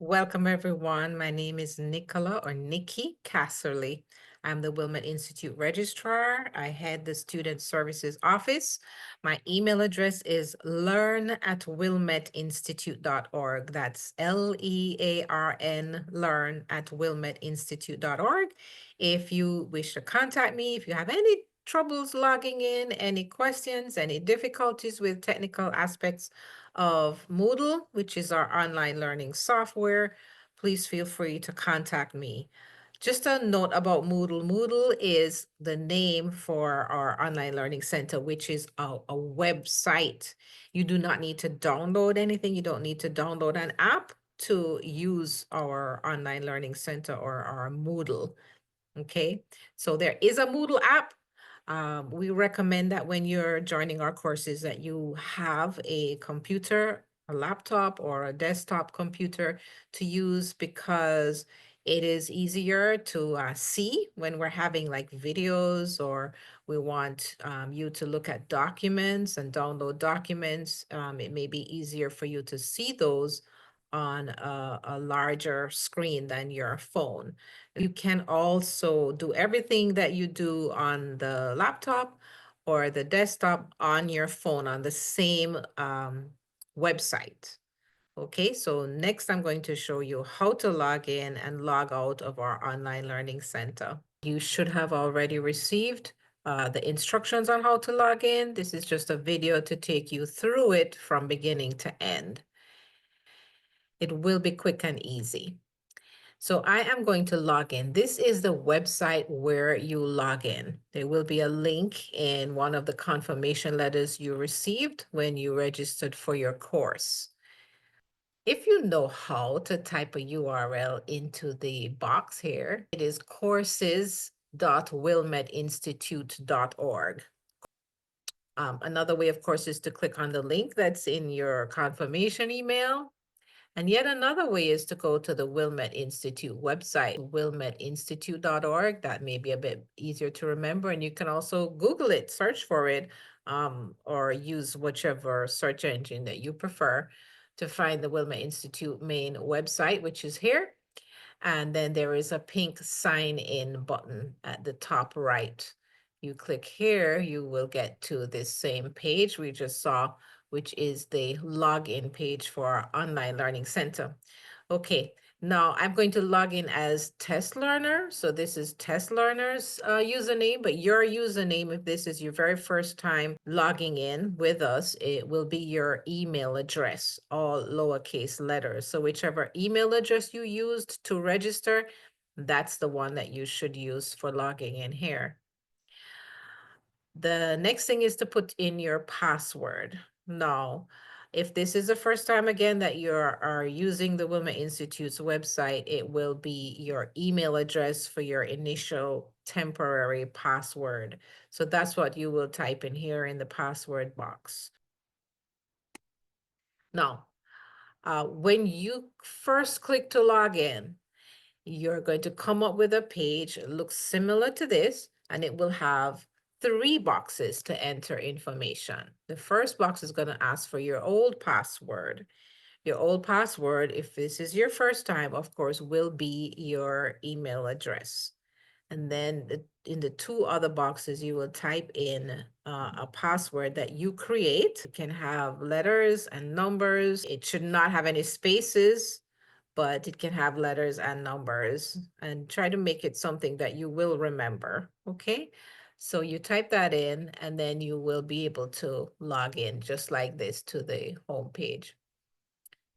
Welcome, everyone. My name is Nicola or Nikki Casserly. I'm the Wilmette Institute Registrar. I head the Student Services Office. My email address is learn@wilmetteinstitute.org. That's LEARN, learn@wilmetteinstitute.org. If you wish to contact me, if you have any troubles logging in, any questions, any difficulties with technical aspects of Moodle, which is our online learning software, please feel free to contact me. Just a note about Moodle. Moodle is the name for our online learning center, which is a website. You do not need to download anything. You don't need to download an app to use our online learning center or our Moodle. Okay, so there is a Moodle app. We recommend that when you're joining our courses that you have a computer, a laptop or a desktop computer to use because it is easier to see when we're having like videos or we want you to look at documents and download documents. It may be easier for you to see those on a larger screen than your phone. You can also do everything that you do on the laptop or the desktop on your phone on the same website. Okay, so next I'm going to show you how to log in and log out of our online learning center. You should have already received the instructions on how to log in. This is just a video to take you through it from beginning to end. It will be quick and easy. So I am going to log in. This is the website where you log in. There will be a link in one of the confirmation letters you received when you registered for your course. If you know how to type a URL into the box here, it is courses.wilmetteinstitute.org. Another way, of course, is to click on the link that's in your confirmation email. And yet another way is to go to the Wilmette Institute website, wilmetteinstitute.org. That may be a bit easier to remember. And you can also Google it, search for it, or use whichever search engine that you prefer to find the Wilmette Institute main website, which is here. And then there is a pink sign in button at the top right. You click here, you will get to this same page we just saw, which is the login page for our online learning center. Okay, now I'm going to log in as test learner. So this is test learner's username, but your username, if this is your very first time logging in with us, it will be your email address, all lowercase letters. So whichever email address you used to register, that's the one that you should use for logging in here. The next thing is to put in your password. Now, if this is the first time again that you are using the Wilmette Institute's website, it will be your email address for your initial temporary password. So that's what you will type in here in the password box. Now, when you first click to log in, you're going to come up with a page, it looks similar to this, and it will have 3 boxes to enter information. The first box is going to ask for your old password. Your old password, if this is your first time, of course, will be your email address. And then in the 2 other boxes, you will type in a password that you create. It can have letters and numbers. It should not have any spaces, but it can have letters and numbers, and try to make it something that you will remember, okay? So you type that in and then you will be able to log in just like this to the home page.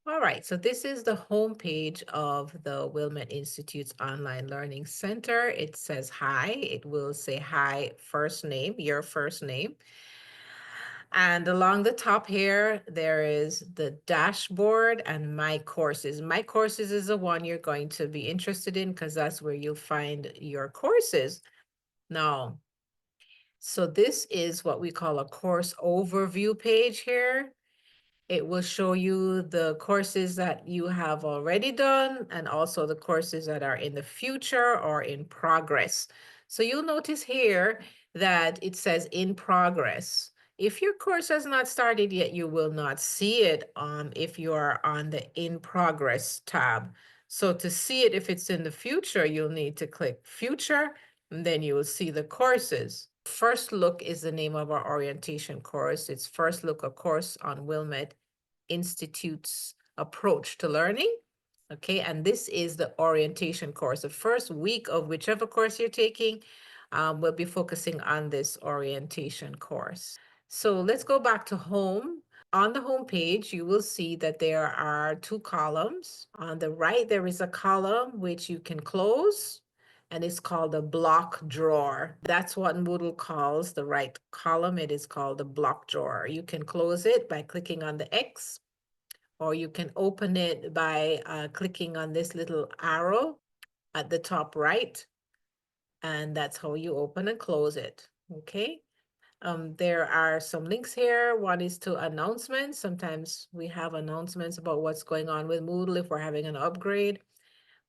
All right, so this is the home page of the Wilmette Institute's Online Learning Center. It says hi. It will say hi, first name, your first name. And along the top here, there is the dashboard and my courses. My courses is the one you're going to be interested in because that's where you'll find your courses. Now, so this is what we call a course overview page here. It will show you the courses that you have already done and also the courses that are in the future or in progress. So you'll notice here that it says in progress. If your course has not started yet, you will not see it if you are on the In Progress tab. So to see it, if it's in the future, you'll need to click Future, and then you will see the courses. First Look is the name of our orientation course. It's First Look, a course on Wilmette Institute's approach to learning. Okay, and this is the orientation course. The first week of whichever course you're taking, we'll be focusing on this orientation course. So let's go back to home. On the home page, you will see that there are two columns. On the right, there is a column which you can close, and it's called a block drawer. That's what Moodle calls the right column. It is called the block drawer. You can close it by clicking on the X, or you can open it by clicking on this little arrow at the top right, and that's how you open and close it, okay? There are some links here. One is to announcements. Sometimes we have announcements about what's going on with Moodle if we're having an upgrade.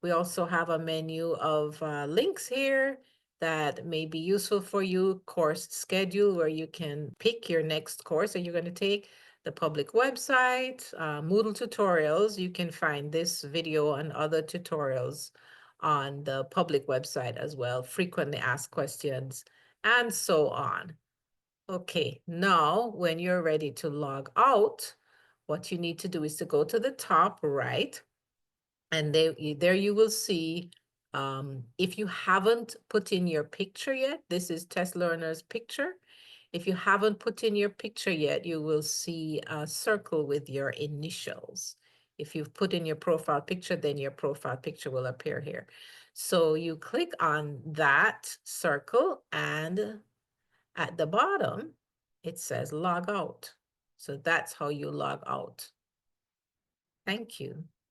We also have a menu of links here that may be useful for you. Course schedule, where you can pick your next course that you're going to take. The public website, Moodle tutorials. You can find this video and other tutorials on the public website as well. Frequently asked questions, and so on. Okay, now when you're ready to log out, what you need to do is to go to the top right, and there you will see, if you haven't put in your picture yet, this is Test Learner's picture. If you haven't put in your picture yet, you will see a circle with your initials. If you've put in your profile picture, then your profile picture will appear here. So you click on that circle, and at the bottom, it says log out. So that's how you log out. Thank you.